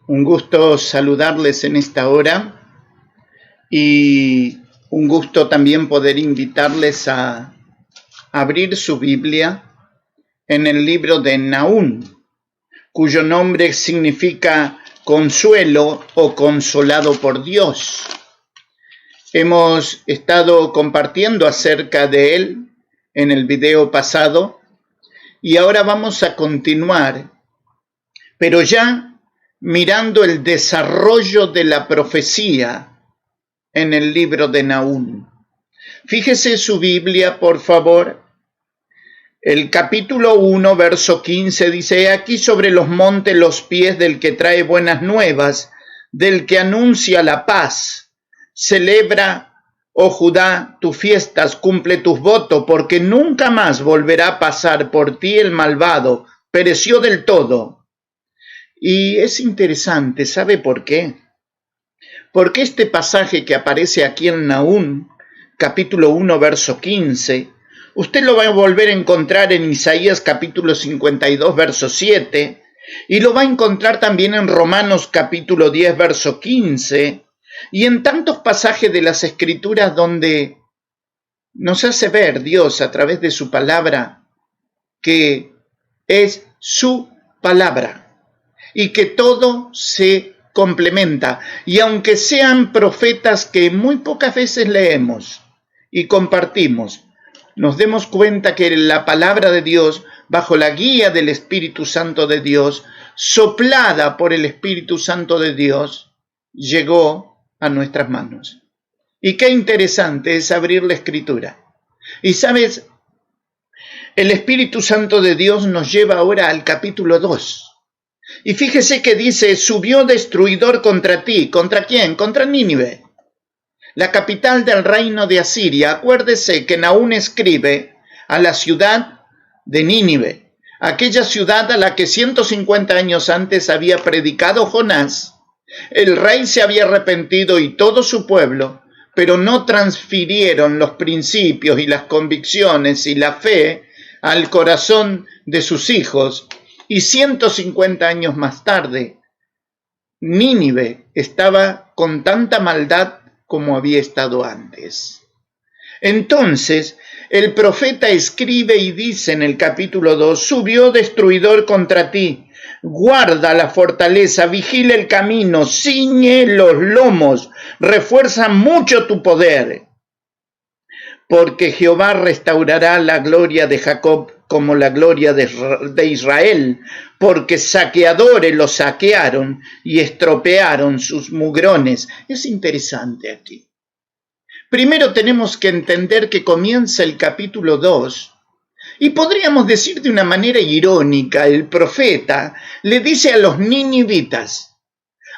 Un gusto saludarles en esta hora y un gusto también poder invitarles a abrir su Biblia en el libro de Nahum, cuyo nombre significa consuelo o consolado por Dios. Hemos estado compartiendo acerca de él en el video pasado y ahora vamos a continuar, pero ya mirando el desarrollo de la profecía en el libro de Nahum. Fíjese su Biblia, por favor. El capítulo 1, verso 15 dice: «He aquí sobre los montes los pies del que trae buenas nuevas, del que anuncia la paz. Celebra, oh Judá, tus fiestas, cumple tus votos, porque nunca más volverá a pasar por ti el malvado, pereció del todo». Y es interesante, ¿sabe por qué? Porque este pasaje que aparece aquí en Nahum, capítulo 1, verso 15, usted lo va a volver a encontrar en Isaías capítulo 52, verso 7, y lo va a encontrar también en Romanos capítulo 10, verso 15, y en tantos pasajes de las Escrituras donde nos hace ver Dios a través de su palabra que es su palabra y que todo se complementa. Y aunque sean profetas que muy pocas veces leemos y compartimos, nos demos cuenta que la palabra de Dios, bajo la guía del Espíritu Santo de Dios, soplada por el Espíritu Santo de Dios, llegó a nuestras manos. Y qué interesante es abrir la Escritura. Y sabes, el Espíritu Santo de Dios nos lleva ahora al capítulo 2. Y fíjese que dice: subió destruidor contra ti. ¿Contra quién? Contra Nínive, la capital del reino de Asiria. Acuérdese que Nahum escribe a la ciudad de Nínive, aquella ciudad a la que 150 años antes había predicado Jonás. El rey se había arrepentido y todo su pueblo, pero no transfirieron los principios y las convicciones y la fe al corazón de sus hijos. Y 150 años más tarde, Nínive estaba con tanta maldad como había estado antes. Entonces, el profeta escribe y dice en el capítulo 2: subió destruidor contra ti, guarda la fortaleza, vigila el camino, ciñe los lomos, refuerza mucho tu poder, porque Jehová restaurará la gloria de Jacob como la gloria de Israel, porque saqueadores lo saquearon y estropearon sus mugrones. Es interesante aquí. Primero tenemos que entender que comienza el capítulo 2, y podríamos decir de una manera irónica, el profeta le dice a los ninivitas,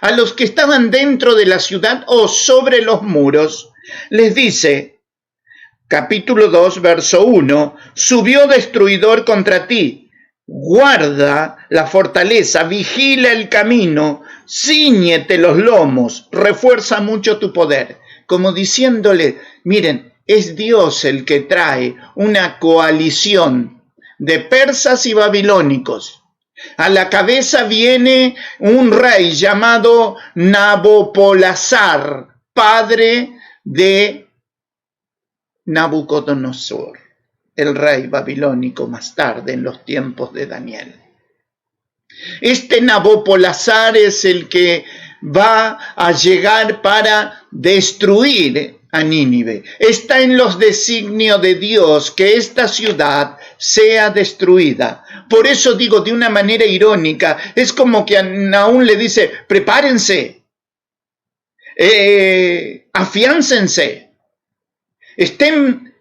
a los que estaban dentro de la ciudad o sobre los muros, les dice, capítulo 2, verso 1, subió destruidor contra ti, guarda la fortaleza, vigila el camino, cíñete los lomos, refuerza mucho tu poder. Como diciéndole, miren, es Dios el que trae una coalición de persas y babilónicos. A la cabeza viene un rey llamado Nabopolassar, padre de Nabucodonosor, el rey babilónico más tarde en los tiempos de Daniel. Este Nabopolassar es el que va a llegar para destruir a Nínive. Está en los designios de Dios que esta ciudad sea destruida. Por eso digo de una manera irónica, es como que a Nahum le dice: prepárense, afiáncense. Estén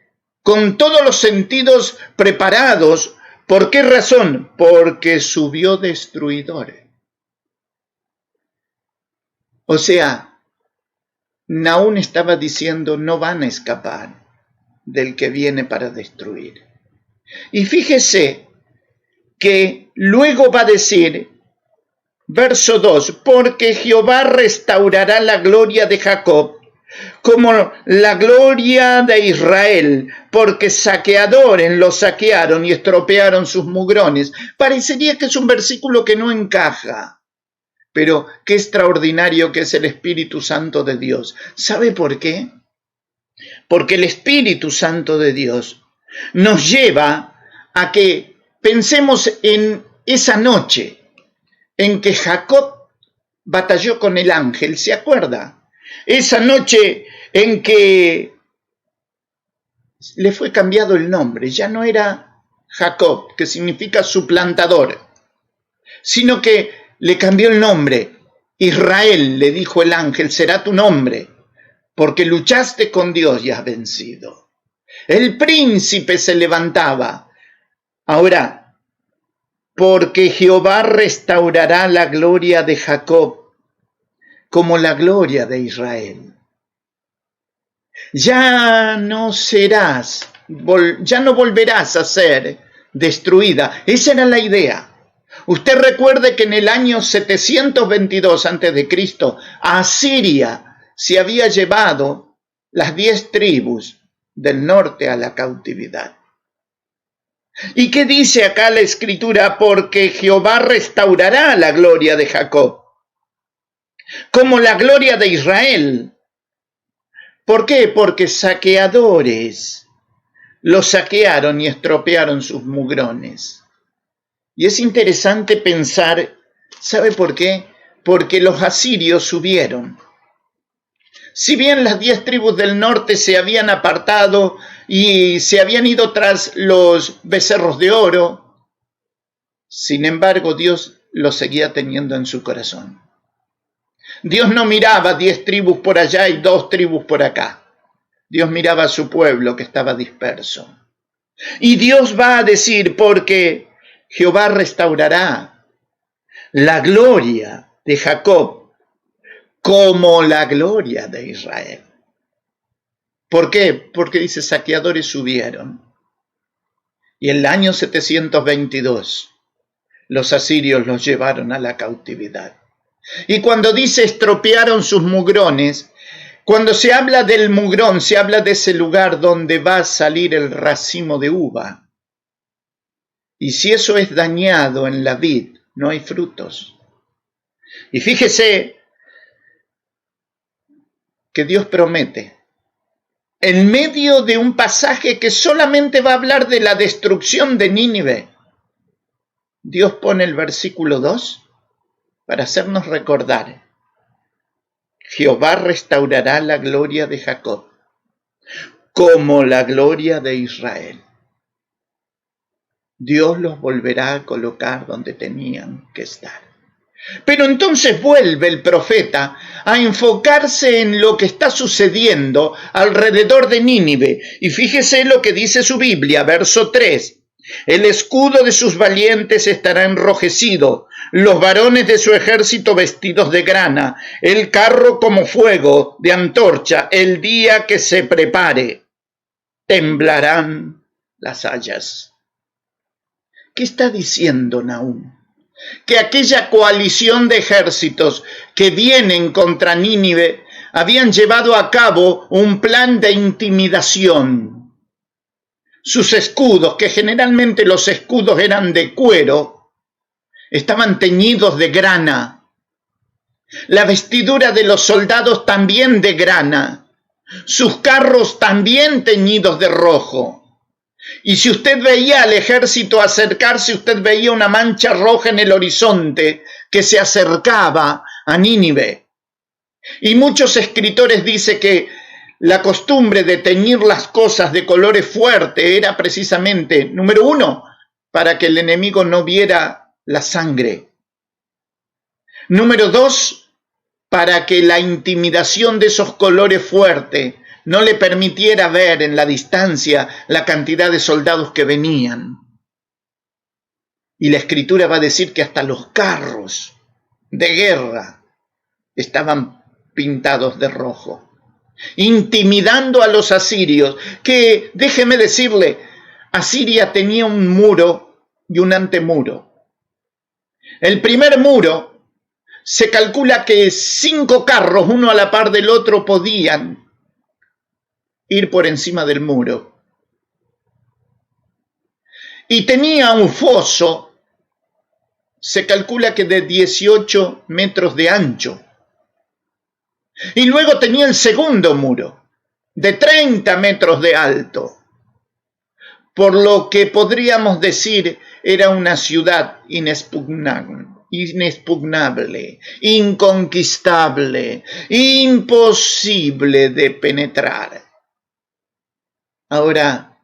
con todos los sentidos preparados. ¿Por qué razón? Porque subió destruidor. O sea, Nahum estaba diciendo: no van a escapar del que viene para destruir. Y fíjese que luego va a decir, verso 2, porque Jehová restaurará la gloria de Jacob como la gloria de Israel, porque saqueadores lo saquearon y estropearon sus mugrones. Parecería que es un versículo que no encaja. Pero qué extraordinario que es el Espíritu Santo de Dios. ¿Sabe por qué? Porque el Espíritu Santo de Dios nos lleva a que pensemos en esa noche en que Jacob batalló con el ángel, ¿se acuerda? Esa noche en que le fue cambiado el nombre, ya no era Jacob, que significa suplantador, sino que le cambió el nombre. Israel, le dijo el ángel, será tu nombre, porque luchaste con Dios y has vencido. El príncipe se levantaba. Ahora, porque Jehová restaurará la gloria de Jacob como la gloria de Israel. Ya no volverás a ser destruida. Esa era la idea. Usted recuerde que en el año 722 a.C., Asiria se había llevado las 10 tribus del norte a la cautividad. ¿Y qué dice acá la Escritura? Porque Jehová restaurará la gloria de Jacob, como la gloria de Israel. ¿Por qué? Porque saqueadores los saquearon y estropearon sus mugrones. Y es interesante pensar, ¿sabe por qué? Porque los asirios subieron. Si bien las 10 tribus del norte se habían apartado y se habían ido tras los becerros de oro, sin embargo Dios los seguía teniendo en su corazón. Dios no miraba 10 tribus por allá y 2 tribus por acá. Dios miraba a su pueblo que estaba disperso. Y Dios va a decir, porque Jehová restaurará la gloria de Jacob como la gloria de Israel. ¿Por qué? Porque dice, saqueadores subieron. Y en el año 722 los asirios los llevaron a la cautividad. Y cuando dice estropearon sus mugrones, cuando se habla del mugrón, se habla de ese lugar donde va a salir el racimo de uva. Y si eso es dañado en la vid, no hay frutos. Y fíjese que Dios promete, en medio de un pasaje que solamente va a hablar de la destrucción de Nínive, Dios pone el versículo 2 para hacernos recordar: Jehová restaurará la gloria de Jacob como la gloria de Israel. Dios los volverá a colocar donde tenían que estar. Pero entonces vuelve el profeta a enfocarse en lo que está sucediendo alrededor de Nínive. Y fíjese lo que dice su Biblia, verso 3. El escudo de sus valientes estará enrojecido, los varones de su ejército vestidos de grana, el carro como fuego de antorcha, el día que se prepare, temblarán las hayas. ¿Qué está diciendo Nahum? Que aquella coalición de ejércitos que vienen contra Nínive habían llevado a cabo un plan de intimidación. Sus escudos, que generalmente los escudos eran de cuero, estaban teñidos de grana. La vestidura de los soldados también de grana. Sus carros también teñidos de rojo. Y si usted veía al ejército acercarse, usted veía una mancha roja en el horizonte que se acercaba a Nínive. Y muchos escritores dicen que la costumbre de teñir las cosas de colores fuertes era precisamente, número 1, para que el enemigo no viera la sangre. Número 2, para que la intimidación de esos colores fuertes no le permitiera ver en la distancia la cantidad de soldados que venían. Y la Escritura va a decir que hasta los carros de guerra estaban pintados de rojo, intimidando a los asirios, que, déjeme decirle, Asiria tenía un muro y un antemuro. El primer muro, se calcula que 5 carros, uno a la par del otro, podían ir por encima del muro. Y tenía un foso se calcula que de 18 metros de ancho. Y luego tenía el segundo muro, de 30 metros de alto, por lo que podríamos decir era una ciudad inexpugnable, inconquistable, imposible de penetrar. Ahora,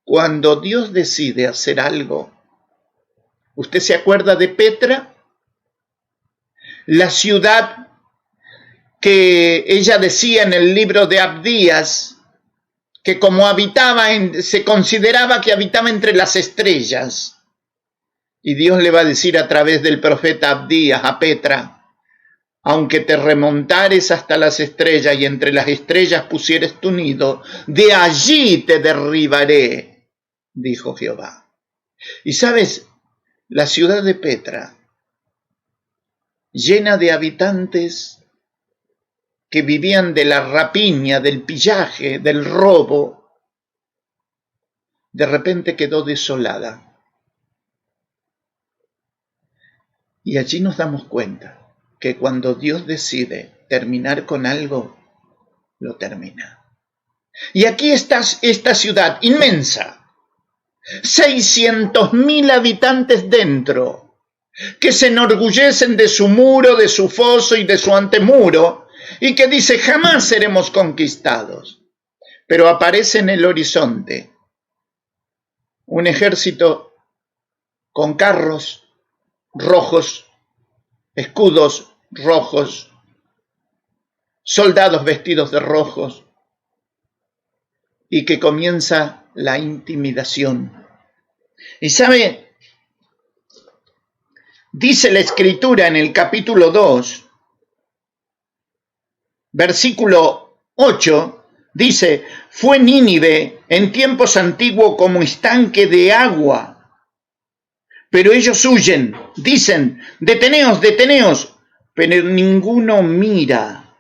cuando Dios decide hacer algo, ¿usted se acuerda de Petra? La ciudad que ella decía en el libro de Abdías, que como se consideraba que habitaba entre las estrellas. Y Dios le va a decir a través del profeta Abdías a Petra: aunque te remontares hasta las estrellas y entre las estrellas pusieres tu nido, de allí te derribaré, dijo Jehová. Y sabes, la ciudad de Petra, llena de habitantes que vivían de la rapiña, del pillaje, del robo, de repente quedó desolada. Y allí nos damos cuenta que cuando Dios decide terminar con algo, lo termina. Y aquí está esta ciudad inmensa, 600.000 habitantes dentro, que se enorgullecen de su muro, de su foso y de su antemuro, y que dice: jamás seremos conquistados. Pero aparece en el horizonte un ejército con carros rojos, escudos rojos, soldados vestidos de rojos, y que comienza la intimidación. Y sabe, dice la Escritura en el capítulo 2, versículo 8, dice: fue Nínive en tiempos antiguos como estanque de agua, pero ellos huyen, dicen: deteneos, deteneos, pero ninguno mira.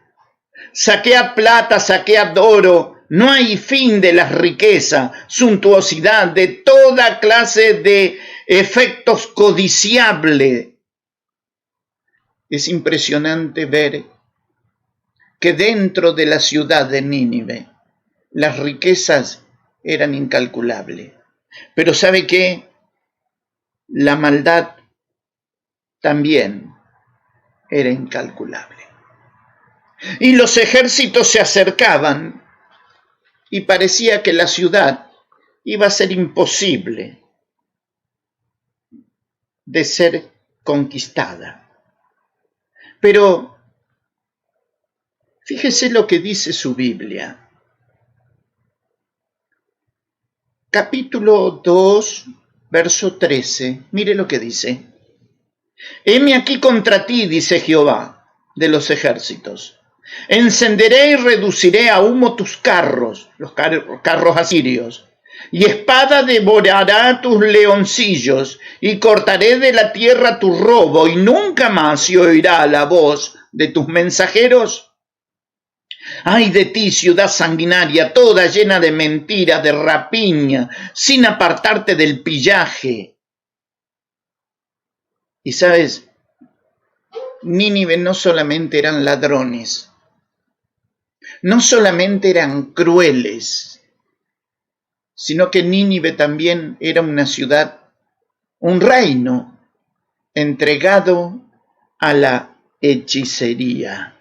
Saquead plata, saquead oro, no hay fin de las riquezas, suntuosidad, de toda clase de efectos codiciables. Es impresionante ver que dentro de la ciudad de Nínive las riquezas eran incalculables. Pero ¿sabe qué? La maldad también era incalculable. Y los ejércitos se acercaban y parecía que la ciudad iba a ser imposible de ser conquistada. Pero fíjese lo que dice su Biblia. Capítulo 2, verso 13. Mire lo que dice. Heme aquí contra ti, dice Jehová de los ejércitos. Encenderé y reduciré a humo tus carros, los carros asirios, y espada devorará tus leoncillos, y cortaré de la tierra tu robo, y nunca más se oirá la voz de tus mensajeros. Ay de ti, ciudad sanguinaria, toda llena de mentira, de rapiña, sin apartarte del pillaje. Y sabes, Nínive no solamente eran ladrones, no solamente eran crueles, sino que Nínive también era una ciudad, un reino entregado a la hechicería.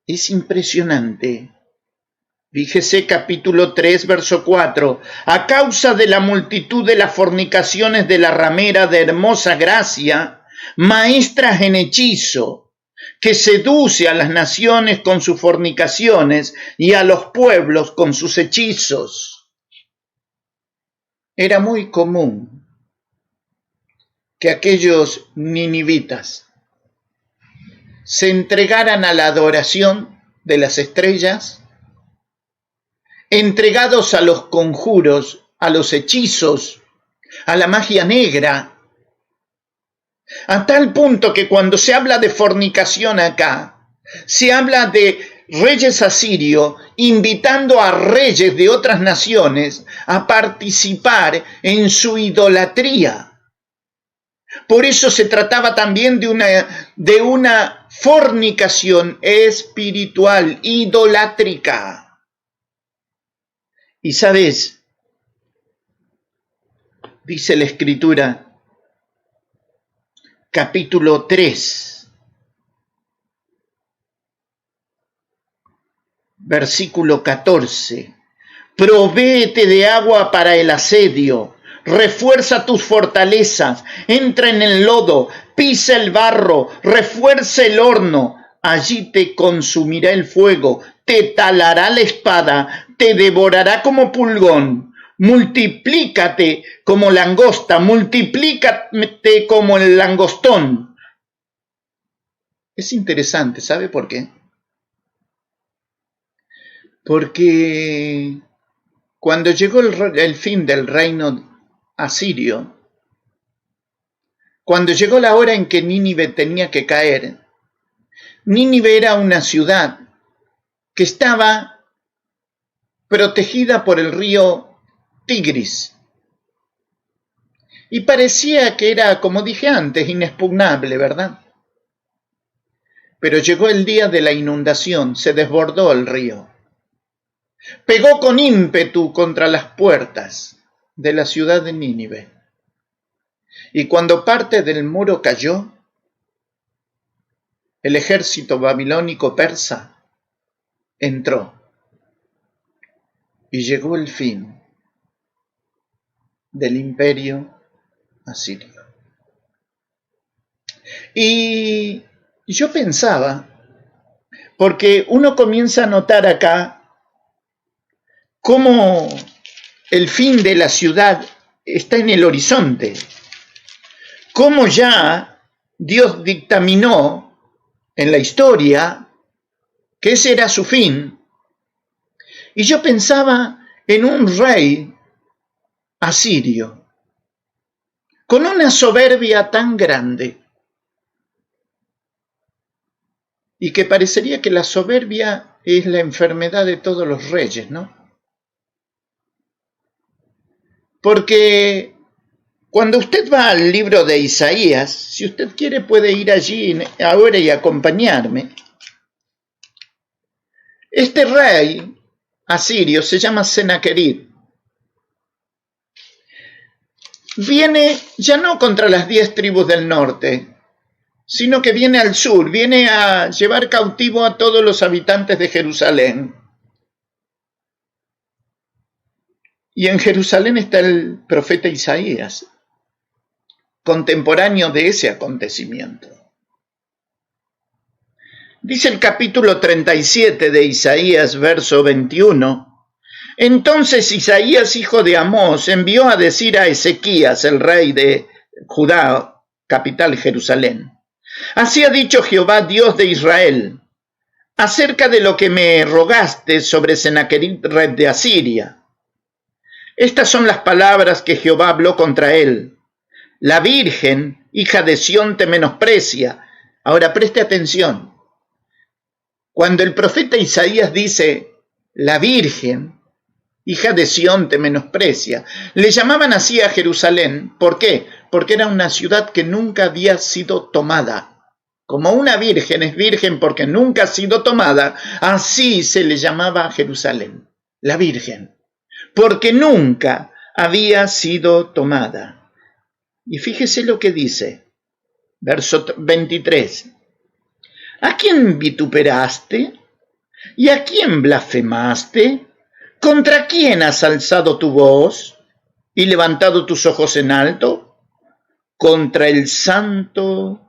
Es impresionante. Fíjese capítulo 3, verso 4. A causa de la multitud de las fornicaciones de la ramera de hermosa gracia, maestras en hechizo, que seduce a las naciones con sus fornicaciones y a los pueblos con sus hechizos. Era muy común que aquellos ninivitas se entregaran a la adoración de las estrellas, entregados a los conjuros, a los hechizos, a la magia negra, a tal punto que cuando se habla de fornicación acá, se habla de reyes asirios invitando a reyes de otras naciones a participar en su idolatría. Por eso se trataba también de una fornicación espiritual, idolátrica. Y sabes, dice la Escritura, capítulo 3, versículo 14. Provéete de agua para el asedio, refuerza tus fortalezas, entra en el lodo, pisa el barro, refuerza el horno, allí te consumirá el fuego, te talará la espada, te devorará como pulgón. Multiplícate como langosta, multiplícate como el langostón. Es interesante, ¿sabe por qué? Porque cuando llegó el fin del reino asirio, cuando llegó la hora en que Nínive tenía que caer, Nínive era una ciudad que estaba protegida por el río Tigris. Y parecía que era, como dije antes, inexpugnable, ¿verdad? Pero llegó el día de la inundación, se desbordó el río. Pegó con ímpetu contra las puertas de la ciudad de Nínive. Y cuando parte del muro cayó, el ejército babilónico persa entró y llegó el fin del imperio asirio. Y yo pensaba, porque uno comienza a notar acá cómo el fin de la ciudad está en el horizonte, cómo ya Dios dictaminó en la historia que ese era su fin. Y yo pensaba en un rey asirio con una soberbia tan grande y que parecería que la soberbia es la enfermedad de todos los reyes, ¿no? Porque cuando usted va al libro de Isaías, si usted quiere puede ir allí ahora y acompañarme. Este rey asirio se llama Senaquerib. Viene ya no contra las 10 tribus del norte, sino que viene al sur, viene a llevar cautivo a todos los habitantes de Jerusalén. Y en Jerusalén está el profeta Isaías, contemporáneo de ese acontecimiento. Dice el capítulo 37 de Isaías, verso 21. Entonces Isaías, hijo de Amós, envió a decir a Ezequías, el rey de Judá, capital Jerusalén: Así ha dicho Jehová, Dios de Israel, acerca de lo que me rogaste sobre Senaquerib, rey de Asiria. Estas son las palabras que Jehová habló contra él. La Virgen, hija de Sión, te menosprecia. Ahora preste atención. Cuando el profeta Isaías dice, la Virgen, hija de Sión, te menosprecia, le llamaban así a Jerusalén. ¿Por qué? Porque era una ciudad que nunca había sido tomada. Como una virgen es virgen porque nunca ha sido tomada, así se le llamaba a Jerusalén, la Virgen, porque nunca había sido tomada. Y fíjese lo que dice, verso 23. ¿A quién vituperaste? ¿Y a quién blasfemaste? ¿Contra quién has alzado tu voz y levantado tus ojos en alto? Contra el Santo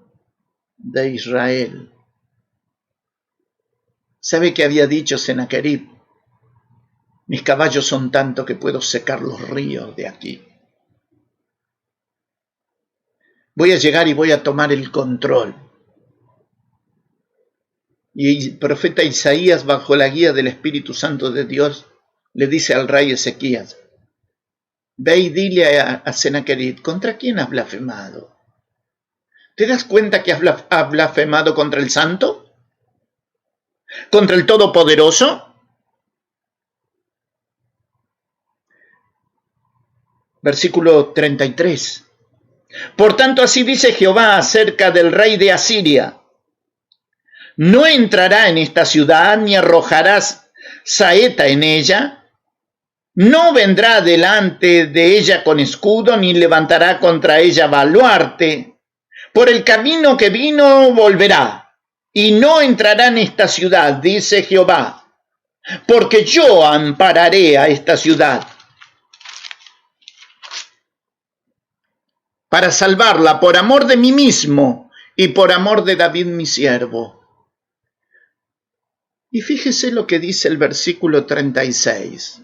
de Israel. ¿Sabe qué había dicho Senaquerib? Mis caballos son tanto que puedo secar los ríos de aquí. Voy a llegar y voy a tomar el control. Y el profeta Isaías, bajo la guía del Espíritu Santo de Dios, le dice al rey Ezequías: ve y dile a Senaquerib, ¿contra quién has blasfemado? ¿Te das cuenta que has blasfemado contra el Santo? ¿Contra el Todopoderoso? Versículo 33. Por tanto, así dice Jehová acerca del rey de Asiria: no entrará en esta ciudad, ni arrojarás saeta en ella, no vendrá delante de ella con escudo, ni levantará contra ella baluarte. Por el camino que vino volverá, y no entrará en esta ciudad, dice Jehová, porque yo ampararé a esta ciudad para salvarla por amor de mí mismo y por amor de David mi siervo. Y fíjese lo que dice el versículo 36.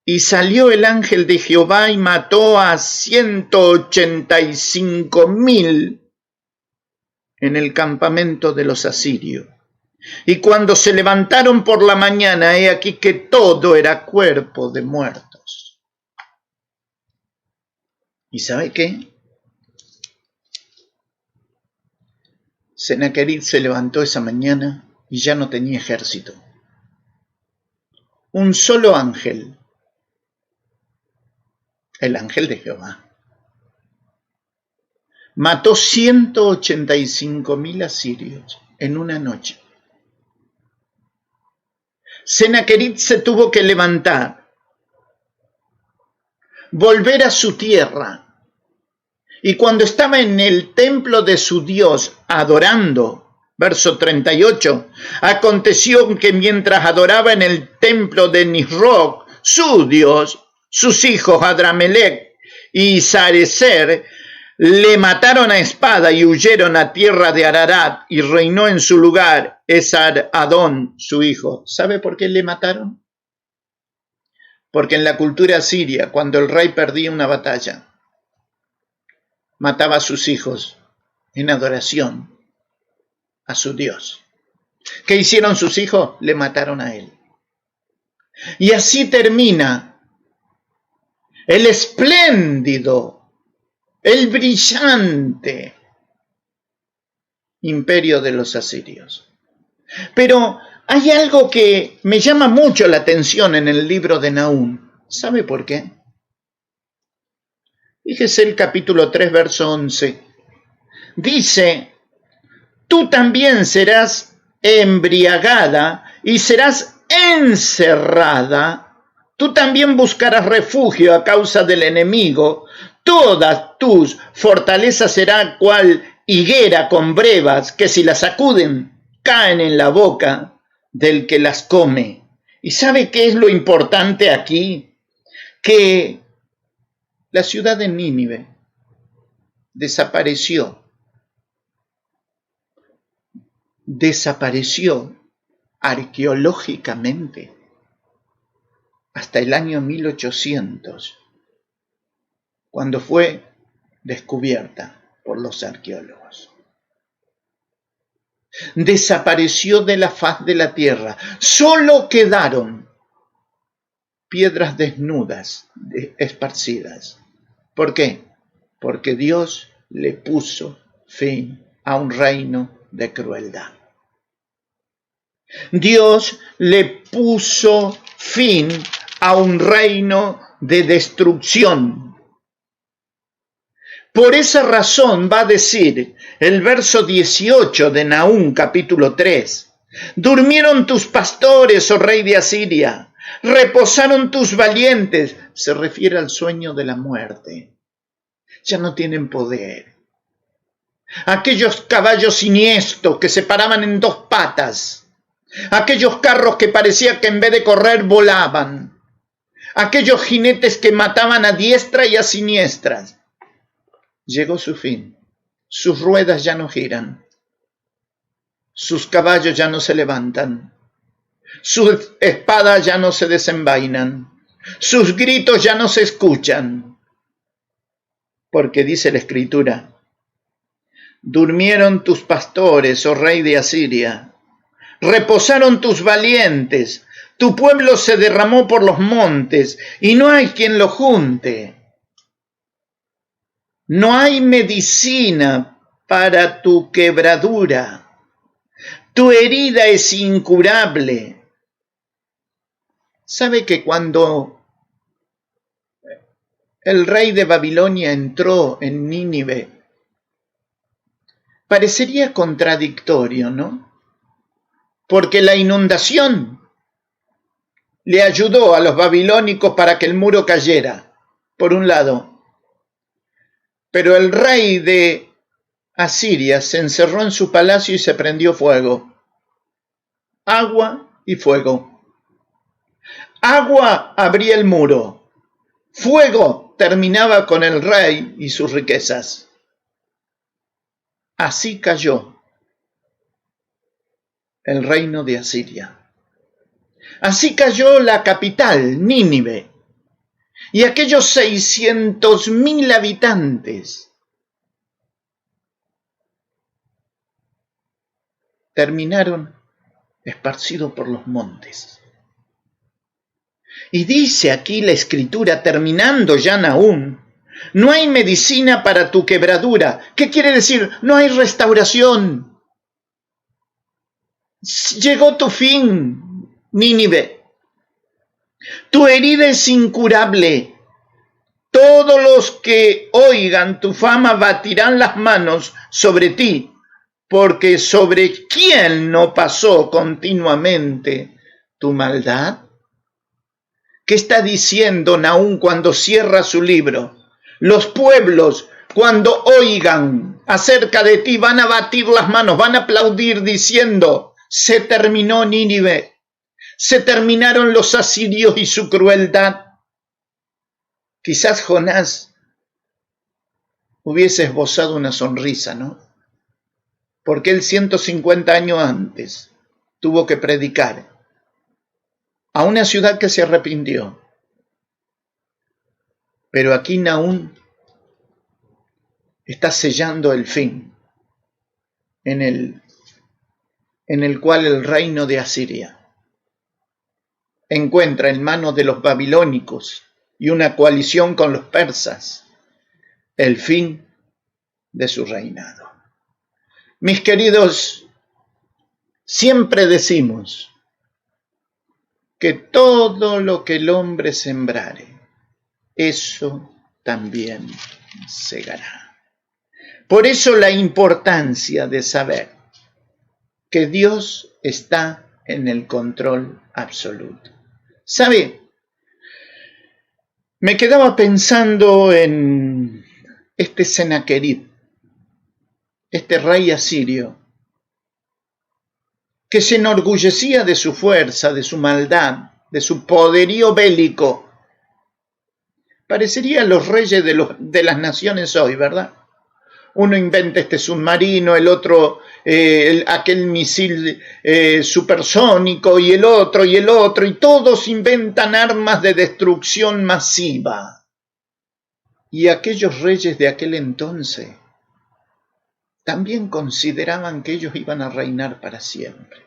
Y salió el ángel de Jehová y mató a 185,000 en el campamento de los asirios. Y cuando se levantaron por la mañana, he aquí que todo era cuerpo de muertos. ¿Y sabe qué? Sennacherib se levantó esa mañana y ya no tenía ejército. Un solo ángel, el ángel de Jehová, mató 185,000 asirios en una noche. Sennacherib se tuvo que levantar, volver a su tierra, y cuando estaba en el templo de su Dios adorando, verso 38, aconteció que mientras adoraba en el templo de Nisroch, su Dios, sus hijos Adramelech y Sarecer le mataron a espada y huyeron a tierra de Ararat, y reinó en su lugar Esar-Adón, su hijo. ¿Sabe por qué le mataron? Porque en la cultura siria, cuando el rey perdía una batalla, mataba a sus hijos en adoración a su Dios. ¿Qué hicieron sus hijos? Le mataron a él. Y así termina el espléndido, el brillante imperio de los asirios. Pero hay algo que me llama mucho la atención en el libro de Nahum. ¿Sabe por qué? Fíjese el capítulo 3, verso 11. Dice: tú también serás embriagada y serás encerrada. Tú también buscarás refugio a causa del enemigo. Todas tus fortalezas serán cual higuera con brevas, que si las sacuden, caen en la boca del que las come. ¿Y sabe qué es lo importante aquí? Que la ciudad de Nínive desapareció arqueológicamente hasta el año 1800, cuando fue descubierta por los arqueólogos. Desapareció de la faz de la tierra. Solo quedaron piedras desnudas, esparcidas. ¿Por qué? Porque Dios le puso fin a un reino de crueldad. Dios le puso fin a un reino de destrucción. Por esa razón va a decir el verso 18 de Nahum capítulo 3. Durmieron tus pastores, oh rey de Asiria, reposaron tus valientes. Se refiere al sueño de la muerte. Ya no tienen poder. Aquellos caballos siniestros que se paraban en dos patas. Aquellos carros que parecía que en vez de correr volaban. Aquellos jinetes que mataban a diestra y a siniestras. Llegó su fin. Sus ruedas ya no giran. Sus caballos ya no se levantan. Sus espadas ya no se desenvainan. Sus gritos ya no se escuchan. Porque dice la Escritura: durmieron tus pastores, oh rey de Asiria. Reposaron tus valientes. Tu pueblo se derramó por los montes y no hay quien lo junte. No hay medicina para tu quebradura. Tu herida es incurable. ¿Sabe que cuando el rey de Babilonia entró en Nínive. Parecería contradictorio, ¿no? Porque la inundación le ayudó a los babilónicos para que el muro cayera, por un lado. Pero el rey de Asiria se encerró en su palacio y se prendió fuego. Agua y fuego. Agua abría el muro. Fuego terminaba con el rey y sus riquezas. Así cayó el reino de Asiria. Así cayó la capital, Nínive, y aquellos 600,000 habitantes terminaron esparcidos por los montes. Y dice aquí la Escritura, terminando ya Nahum, no hay medicina para tu quebradura. ¿Qué quiere decir? No hay restauración. Llegó tu fin, Nínive. Tu herida es incurable. Todos los que oigan tu fama batirán las manos sobre ti, porque ¿sobre quién no pasó continuamente tu maldad? ¿Qué está diciendo Nahum cuando cierra su libro? Los pueblos, cuando oigan acerca de ti, van a batir las manos, van a aplaudir diciendo, se terminó Nínive, se terminaron los asirios y su crueldad. Quizás Jonás hubiese esbozado una sonrisa, ¿no? Porque él 150 años antes tuvo que predicar a una ciudad que se arrepintió. Pero aquí Nahum está sellando el fin en el cual el reino de Asiria encuentra en manos de los babilónicos y una coalición con los persas el fin de su reinado. Mis queridos, siempre decimos que todo lo que el hombre sembrare, eso también segará. Por eso la importancia de saber que Dios está en el control absoluto. ¿Sabe? Me quedaba pensando en este Senaquerib, este rey asirio, que se enorgullecía de su fuerza, de su maldad, de su poderío bélico. Parecerían los reyes de las naciones hoy, ¿verdad? Uno inventa este submarino, el otro aquel misil supersónico, y el otro, y todos inventan armas de destrucción masiva. Y aquellos reyes de aquel entonces también consideraban que ellos iban a reinar para siempre.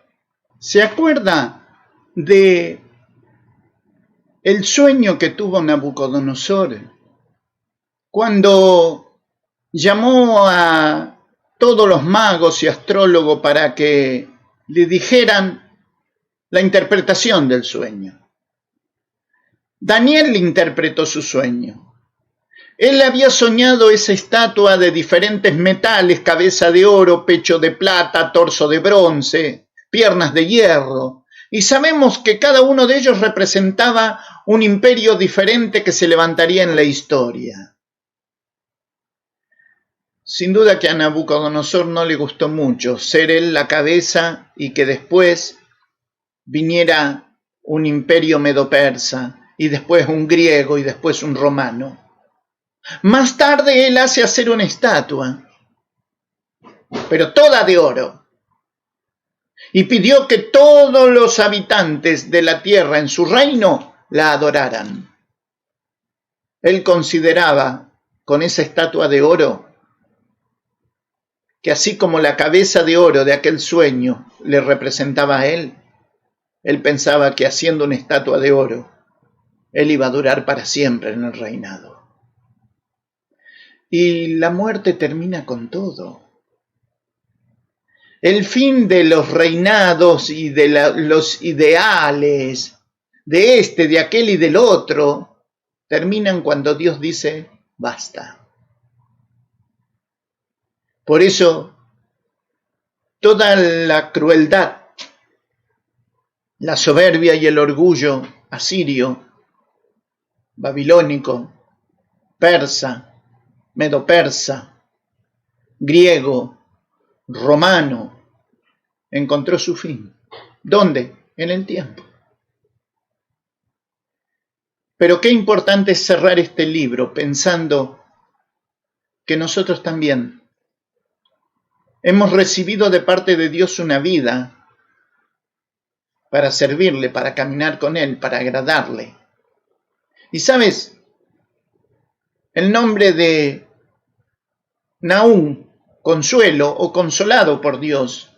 ¿Se acuerda de el sueño que tuvo Nabucodonosor cuando llamó a todos los magos y astrólogos para que le dijeran la interpretación del sueño? Daniel le interpretó su sueño. Él había soñado esa estatua de diferentes metales, cabeza de oro, pecho de plata, torso de bronce, piernas de hierro, y sabemos que cada uno de ellos representaba un imperio diferente que se levantaría en la historia. Sin duda que a Nabucodonosor no le gustó mucho ser él la cabeza y que después viniera un imperio medo-persa, y después un griego y después un romano. Más tarde él hace hacer una estatua, pero toda de oro, y pidió que todos los habitantes de la tierra en su reino la adoraran. Él consideraba con esa estatua de oro que así como la cabeza de oro de aquel sueño le representaba a él pensaba que haciendo una estatua de oro, él iba a durar para siempre en el reinado. Y la muerte termina con todo. El fin de los reinados y de los ideales, de este, de aquel y del otro, terminan cuando Dios dice, basta. Por eso, toda la crueldad, la soberbia y el orgullo asirio, babilónico, persa, medo-persa, griego, romano, encontró su fin. ¿Dónde? En el tiempo. Pero qué importante es cerrar este libro pensando que nosotros también hemos recibido de parte de Dios una vida para servirle, para caminar con Él, para agradarle. Y sabes, el nombre de Nahum, consuelo o consolado por Dios,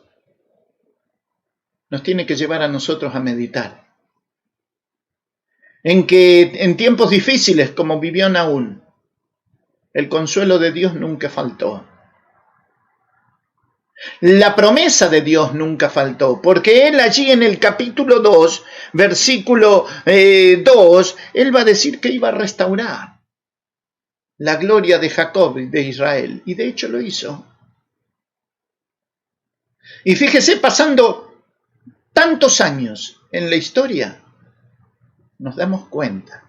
nos tiene que llevar a nosotros a meditar. En que en tiempos difíciles como vivió Nahum, el consuelo de Dios nunca faltó. La promesa de Dios nunca faltó, porque Él allí en el capítulo 2, versículo 2, Él va a decir que iba a restaurar la gloria de Jacob y de Israel, y de hecho lo hizo. Y fíjese, pasando tantos años en la historia, nos damos cuenta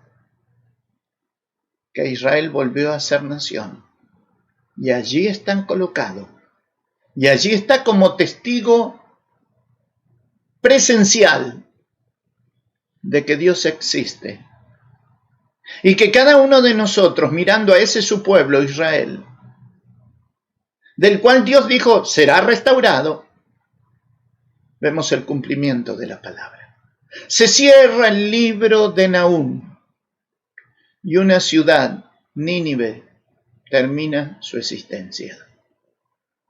que Israel volvió a ser nación, y allí están colocados. Y allí está como testigo presencial de que Dios existe. Y que cada uno de nosotros, mirando a ese su pueblo, Israel, del cual Dios dijo, será restaurado, vemos el cumplimiento de la palabra. Se cierra el libro de Nahum y una ciudad, Nínive, termina su existencia.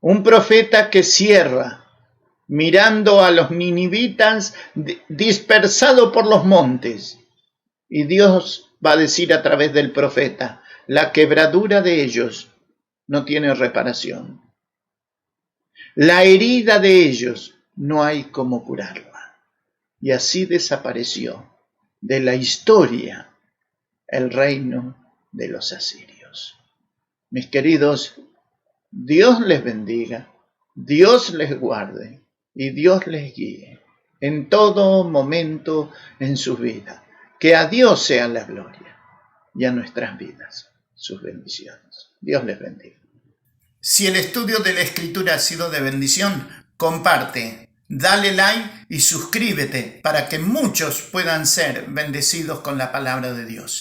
Un profeta que cierra, mirando a los ninivitas dispersados por los montes. Y Dios va a decir a través del profeta, la quebradura de ellos no tiene reparación. La herida de ellos no hay cómo curarla. Y así desapareció de la historia el reino de los asirios. Mis queridos, Dios les bendiga, Dios les guarde y Dios les guíe en todo momento en su vida. Que a Dios sea la gloria y a nuestras vidas sus bendiciones. Dios les bendiga. Si el estudio de la Escritura ha sido de bendición, comparte, dale like y suscríbete para que muchos puedan ser bendecidos con la palabra de Dios.